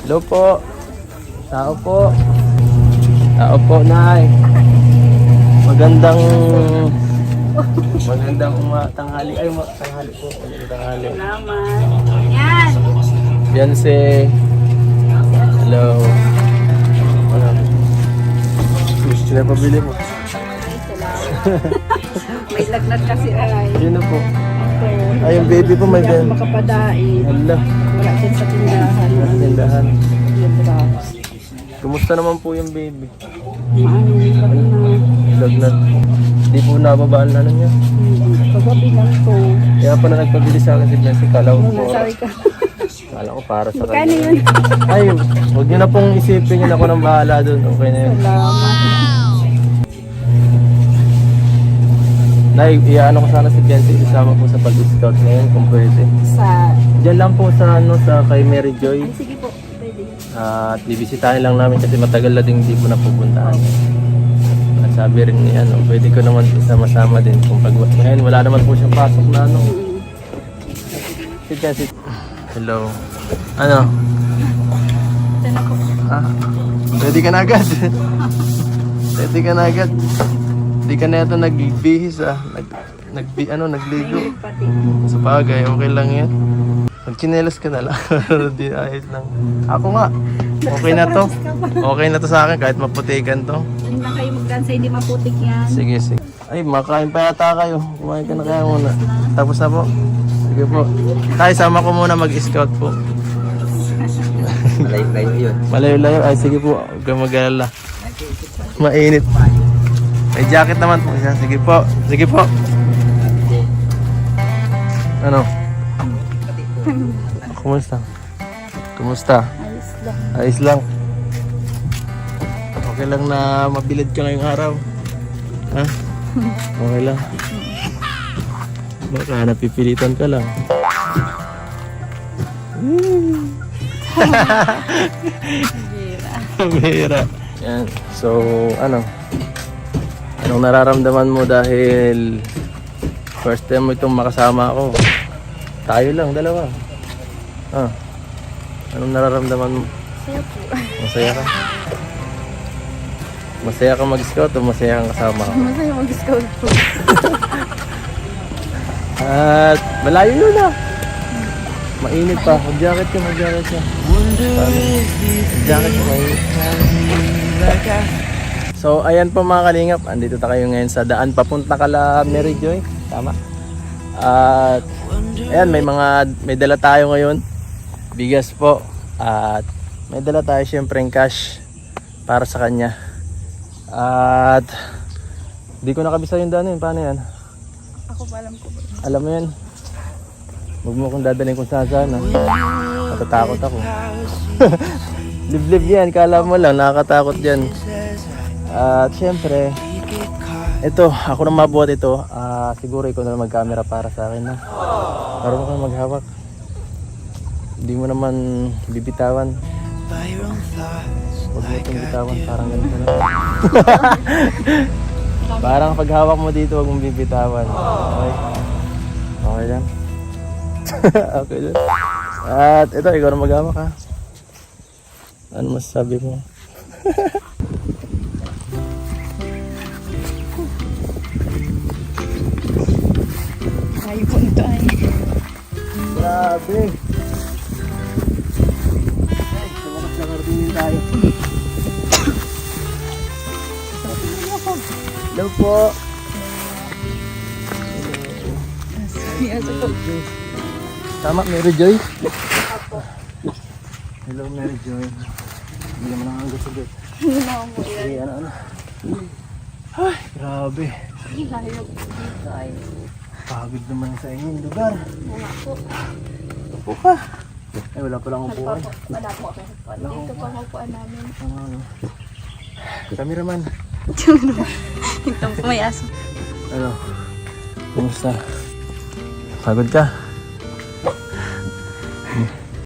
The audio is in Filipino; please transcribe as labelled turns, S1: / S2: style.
S1: Hello po. Tao po. Tao po, Nay. Magandang tanghali. Ay, tanghali po. Magandang tanghali.
S2: Salamat. Yan.
S1: Beyonce. Hello. Ano? Gusto na pabili mo.
S2: Ay, salamat. May lagnat kasi ay.
S1: Yun na po.
S2: Ito.
S1: Ay, yung baby po may
S2: Hindi ako
S1: gan.
S2: makapadain.
S1: Hala.
S2: Wala din sa tindahan.
S1: Nasa tindahan.
S2: Yung brass.
S1: Kumusta naman po yung baby?
S2: Maano yung lagnat.
S1: Lagnat. Hindi po nababaan na niya.
S2: Pagabi lang to.
S1: Kaya pa na nagpabili sa akin si Beyonce. Kala ko po.
S2: Nasabi ka.
S1: Kala ko para sa
S2: Magkano
S1: kanya.
S2: yun?
S1: Ay, huwag niyo na pong isipin yun. Ako nang bahala doon. Okay na yun.
S2: Salamat.
S1: Nay, iyaano ko sana si Beyonce. Isama po sa pag-scout ngayon kung pwede.
S2: Sa...
S1: Diyan lang po sa kay Mary Joy.
S2: Ay, sige po. Pwede.
S1: At bibisitahin lang namin kasi matagal na din hindi po napupuntahan. At sabi rin niya, pwede ko naman isama-sama din kung pag ngayon wala naman po siyang pasok na Si Beyonce. Hello. Ano?
S2: Ito na po.
S1: Ah, ready ka na agad. Ready ka na agad. Hindi ka na ito nagbihis nagligo.
S2: Pati.
S1: Sa bagay, okay lang yan. Magchinelas ka na lang. Di ayos lang. Ako nga. Okay na to. Okay na to sa akin kahit maputikan to.
S2: Hindi na kayo magdansa, hindi maputik yan.
S1: Sige, sige. Ay, makain pa yata kayo. Kumain ka na kaya muna. Tapos na po. Sige po. Tayo, sama ko muna mag-scout po.
S3: Malayo-layo yun.
S1: Malayo-layo. Ay, sige po. Huwag kang mag-alala. Mainit. May jacket naman po siya. Sige po. Sige po. Ano? Kumusta? Kumusta?
S2: Ayos lang.
S1: Ayos lang. Okay lang na mabilad ka ngayong araw. Ha? Okay lang. Baka napipilitan ka lang. Bira. Yan. So, ano? Anong nararamdaman mo dahil first time mo itong makasama ako? Tayo lang, dalawa. Ah. Anong nararamdaman mo?
S2: Saya po.
S1: Masaya ka? Masaya ka mag-scout o masaya kang kasama ko?
S2: Masaya mag-scout po.
S1: At malayo yun ah. Mainit pa. Mag-jacket ka, mag-jacket ka. Mag-jacket ka, mainit. So ayan po mga kalingap. Andito tayo ngayon sa daan papunta kala Mary Joy. Tama? At ayan, may dala tayo ngayon. Bigas po. At may dala tayo syempre ng cash para sa kanya. At di ko nakabisa yung daan yun. Paano yan?
S2: Ako pa alam ko.
S1: Alam mo yan. Huwag mo kong dadalhin kung saan saan. Natatakot ako. Liblib yan. Kala mo lang. Nakakatakot yan. At syempre, ito. Ako na mabuhat ito. Siguro ikaw na lang mag-camera para sa akin. Parang ka maghawak. Hindi mo naman bibitawan. Huwag mo itong bitawan. Parang ganito na. Parang paghawak mo dito, huwag mong bibitawan. Okay? Okay lang? Okay lang. At ito, ikaw na maghawak ha. Ano masasabi mo?
S2: Ay po ito ay.
S1: Grabe! Ay, sumakas na kartingin tayo. Hello po! Tama, Mary Joy? Hello, Mary Joy. Hindi naman ang hanggang
S2: Hindi na ako mo yan.
S1: Sige, ano. Ay, grabe.
S2: Layo dito ay.
S1: Pagod naman sa inyong lugar.
S2: Wala po.
S1: Upo ka. Ay, wala palang upuan.
S2: Wala po ako. Dito pa ang upuan namin.
S1: Cameraman.
S2: Ito po may aso.
S1: Ano? Kumusta? Pagod ka?